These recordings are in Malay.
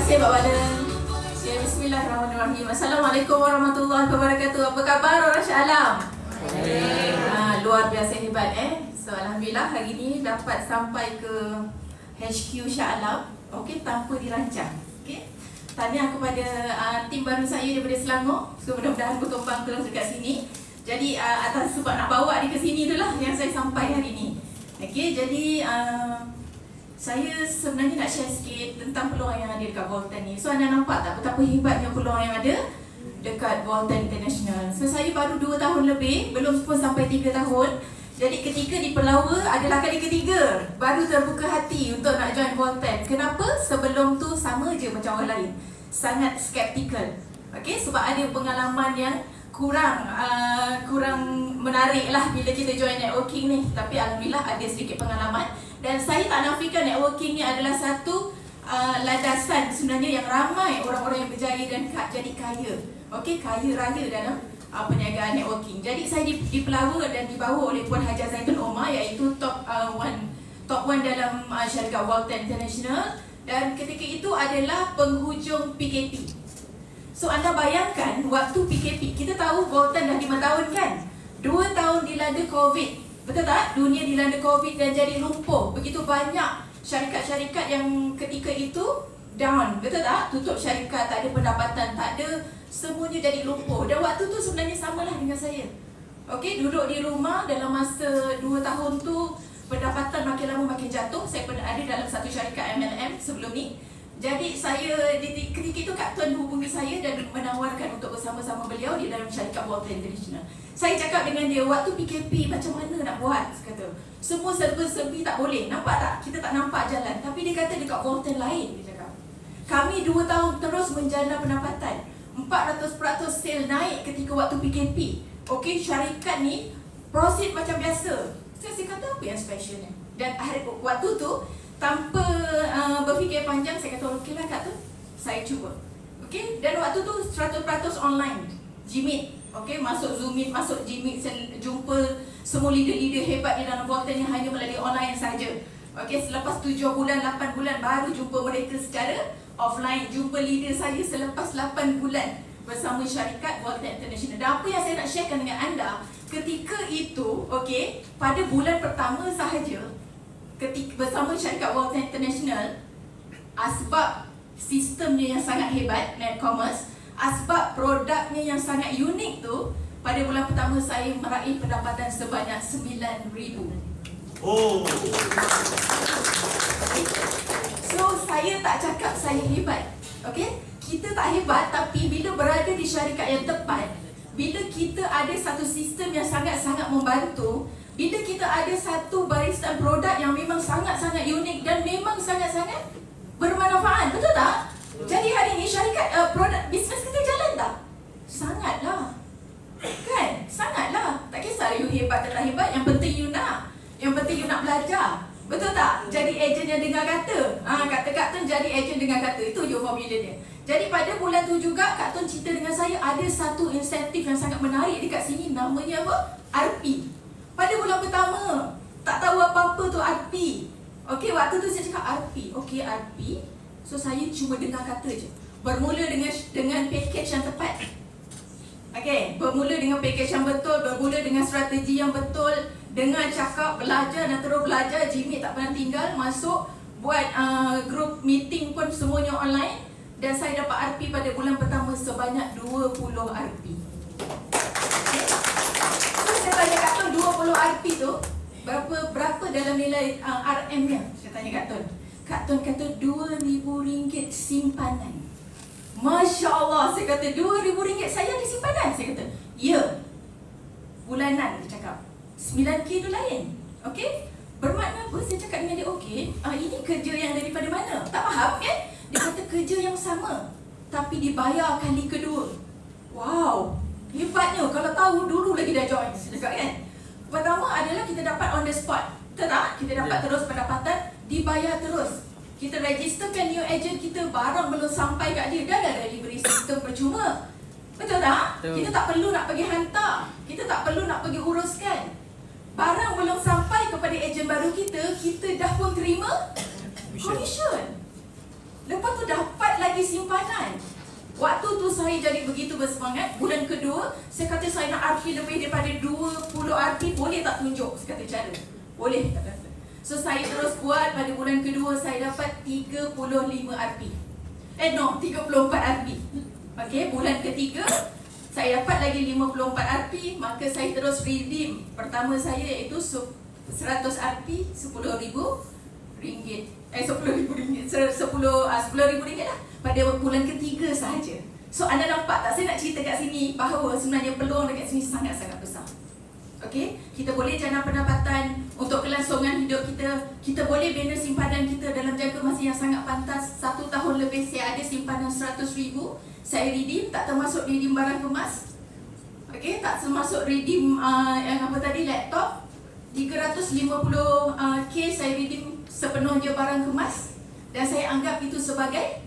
kasih Pak Badan. Ya, bismillahirrahmanirrahim. Assalamualaikum warahmatullahi wabarakatuh. Apa khabar orang Shah Alam? Luar biasa hebat So alhamdulillah hari ni dapat sampai ke HQ Shah Alam tanpa dirancang. Tahniah kepada tim baru saya daripada Selangor. So mudah-mudahan berkembang terus dekat sini. Jadi atas sebab nak bawa dia ke sini itulah yang saya sampai hari ni. Jadi saya sebenarnya nak share sikit tentang peluang yang ada dekat Volten ni. So anda nampak tak betapa hebatnya peluang yang ada dekat Volten International. So saya baru 2 tahun lebih, belum pun sampai 3 tahun. Jadi ketika di Pelawa adalah kali ketiga baru terbuka hati untuk nak join Volten. Kenapa? Sebelum tu sama je macam orang lain, sangat skeptikal. Sebab ada pengalaman yang kurang menarik lah bila kita join networking ni. Tapi alhamdulillah ada sedikit pengalaman. Dan saya tak nafikan networking ni adalah satu landasan sebenarnya yang ramai orang-orang yang berjaya dan jadi kaya. Kaya raya dalam perniagaan networking. Jadi saya di Pelawa dan dibawa oleh Puan Hajar Zaitun Omar, iaitu top one dalam syarikat Volten International. Dan ketika itu adalah penghujung PKP. So anda bayangkan waktu PKP, kita tahu Volten dah 5 tahun kan? 2 tahun dilanda COVID. Betul tak? Dunia dilanda COVID dan jadi lumpuh. Begitu banyak syarikat-syarikat yang ketika itu down. Betul tak? Tutup syarikat, tak ada pendapatan, tak ada, semuanya jadi lumpuh. Dan waktu tu sebenarnya samalah dengan saya. Duduk di rumah dalam masa 2 tahun tu, pendapatan makin lama makin jatuh. Saya pernah ada dalam satu syarikat MLM sebelum ni. Jadi saya ketika itu Kak Tun hubungi saya dan menawarkan untuk bersama-sama beliau di dalam syarikat Volten International. Saya cakap dengan dia, waktu PKP macam mana nak buat? Kata, semua serba-serbi tak boleh. Nampak tak? Kita tak nampak jalan. Tapi dia kata dekat Volten lain, dia cakap. Kami 2 tahun terus menjana pendapatan. 400% sale naik ketika waktu PKP. Syarikat ni proceed macam biasa. Saya kata apa yang specialnya? Dan waktu tu tanpa berfikir panjang, saya kata okeylah Kak tu, saya cuba. Dan waktu tu 100% online, Gmeet. Masuk Zoom Meet, masuk Gmeet, saya jumpa semua leader-leader hebat di dalam Volten yang hanya melalui online saja. Selepas 7 bulan, 8 bulan baru jumpa mereka secara offline. Jumpa leader saya selepas 8 bulan bersama syarikat Volten International. Dan apa yang saya nak sharekan dengan anda, ketika itu, pada bulan pertama sahaja, ketika bersama syarikat Volten International, asbab sistemnya yang sangat hebat, net commerce, asbab produknya yang sangat unik tu, pada bulan pertama saya meraih pendapatan sebanyak 9,000. So saya tak cakap saya hebat. Kita tak hebat, tapi bila berada di syarikat yang tepat, bila kita ada satu sistem yang sangat-sangat membantu, bila kita ada satu barisan produk yang memang sangat-sangat unik dan memang sangat-sangat bermanfaat, betul tak? Jadi hari ini syarikat produk bisnes kita jalan tak? Sangatlah. Kan? Sangatlah. Tak kisah you hebat atau tak hebat, yang penting you nak. Yang penting you nak belajar. Betul tak? Jadi ejen yang dengar kata. Kata Kak Tun jadi ejen dengar kata. Itu je formula dia. Jadi pada bulan tu juga Kak Tun cerita dengan saya ada satu insentif yang sangat menarik dekat sini, namanya apa? RP. Pada bulan pertama, tak tahu apa-apa tu RP. Waktu tu saya cakap RP. RP. So saya cuma dengar kata je. Bermula dengan package yang tepat. Bermula dengan package yang betul, bermula dengan strategi yang betul, dengan cakap, belajar dan terus belajar. Gmeet tak pernah tinggal, masuk, buat group meeting pun semuanya online. Dan saya dapat RP pada bulan pertama sebanyak 20 RP. Saya tanya Kak Tun, 20 RP tu berapa dalam nilai RM-nya? Saya tanya Kak Tun. Kak Tun kata RM2,000 simpanan. Masya Allah, saya kata RM2,000 saya ada simpanan. Saya kata, ya. Bulanan, dia cakap 9K tu lain. Bermakna apa? Saya cakap dengan dia, ini kerja yang daripada mana? Tak faham kan? Dia kata kerja yang sama, tapi dibayar kali kedua. Wow, hebatnya. Kalau tahu dulu lagi dah join. Saya cakap kan. Pertama adalah kita dapat on the spot. Betul tak? Kita dapat terus pendapatan, dibayar terus. Kita registerkan new agent kita, barang belum sampai kat dia, dah ada delivery system percuma. Betul tak? Kita tak perlu nak pergi hantar, kita tak perlu nak pergi uruskan. Barang belum sampai kepada ejen baru kita dah pun terima commission. Lepas tu dapat lagi saya jadi begitu bersemangat. Bulan kedua, saya kata saya nak RP lebih daripada 20 RP. Boleh tak tunjuk? Saya kata cara. Boleh tak kata. So saya terus buat. Pada bulan kedua saya dapat 35 RP. 34 RP. Okay, bulan ketiga saya dapat lagi 54 RP. Maka saya terus redeem. Pertama saya iaitu 100 RP, RM10,000. 10,000 ringgit lah pada bulan ketiga sahaja. So anda nampak tak, saya nak cerita kat sini bahawa sebenarnya peluang dekat sini sangat-sangat besar. Okey, kita boleh jana pendapatan untuk kelangsungan hidup kita. Kita boleh bina simpanan kita dalam jangka masa yang sangat pantas. 1 tahun lebih saya ada simpanan 100,000. Saya redeem, tak termasuk redeem barang kemas. Okey, tak termasuk redeem yang apa tadi, laptop. 350k saya redeem sepenuhnya barang kemas. Dan saya anggap itu sebagai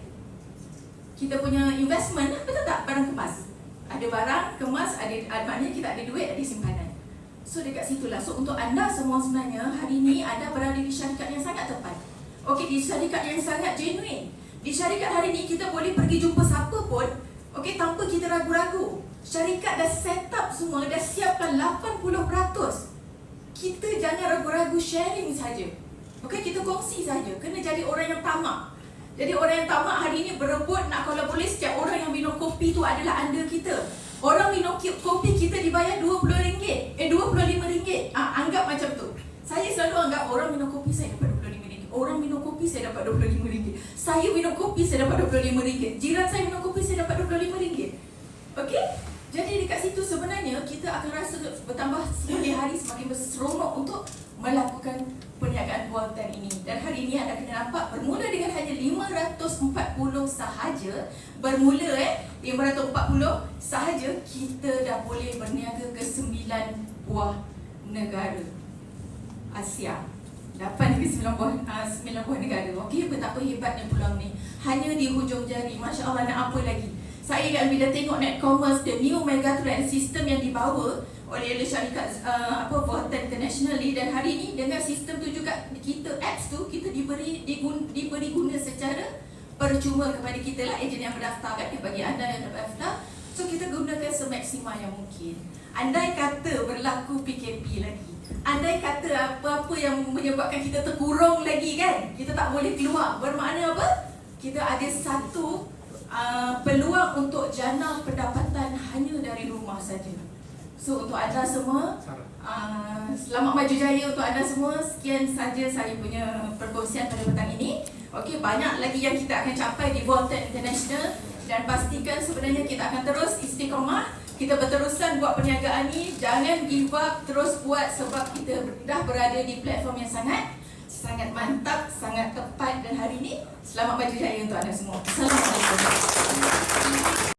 kita punya investment, betul tak? Barang kemas. Ada barang kemas, maknanya kita ada duit, ada simpanan. So dekat situlah. So untuk anda semua sebenarnya hari ini anda berada di syarikat yang sangat tepat. Okey, di syarikat yang sangat genuine. Di syarikat hari ini kita boleh pergi jumpa siapa pun, okey, tanpa kita ragu-ragu. Syarikat dah set up semua, dah siapkan 80%. Kita jangan ragu-ragu, sharing saja. Okey, kita kongsi saja. Kena jadi orang yang tamak. Jadi orang yang tamak hari ini berebut nak, kalau boleh setiap orang yang minum kopi tu adalah anda kita. Orang minum kopi kita dibayar RM20, RM25. Anggap macam tu. Saya selalu anggap orang minum kopi saya dapat RM25. Orang minum kopi saya dapat RM25. Saya minum kopi saya dapat RM25. Jiran saya minum kopi saya dapat RM25. Okey? Jadi dekat situ sebenarnya kita akan rasa bertambah semakin hari semakin berseronok untuk melakukan perniagaan buatan ini. Dan hari ini anda kena nampak bermula dengan hanya 540 sahaja. Bermula 540 sahaja kita dah boleh berniaga ke 9 buah negara Asia. 8 ke 9 buah negara. Okey, betapa hebatnya peluang ni. Hanya di hujung jari. Masya Allah, nak apa lagi? Saya kat bila tengok Netcommerce, the new Megatrend sistem yang dibawa oleh syarikat Vuelta internationally, dan hari ini dengan sistem tu juga kita apps tu kita diberi guna secara percuma kepada kita lah, ejen yang berdaftar kan, bagi anda yang berdaftar. So kita gunakan semaksimal yang mungkin. Andai kata berlaku PKP lagi, andai kata apa-apa yang menyebabkan kita terkurung lagi kan, kita tak boleh keluar, bermakna apa? Kita ada satu peluang untuk jana pendapatan hanya dari rumah saja. So untuk anda semua, selamat maju jaya untuk anda semua. Sekian saja saya punya perkongsian pada petang ini. Okey, banyak lagi yang kita akan capai di Vuelta International, dan pastikan sebenarnya kita akan terus istiqamah. Kita berterusan buat perniagaan ni, jangan give up, terus buat, sebab kita dah berada di platform yang sangat mantap, sangat tepat. Dan hari ini selamat maju jaya untuk anda semua. Assalamualaikum.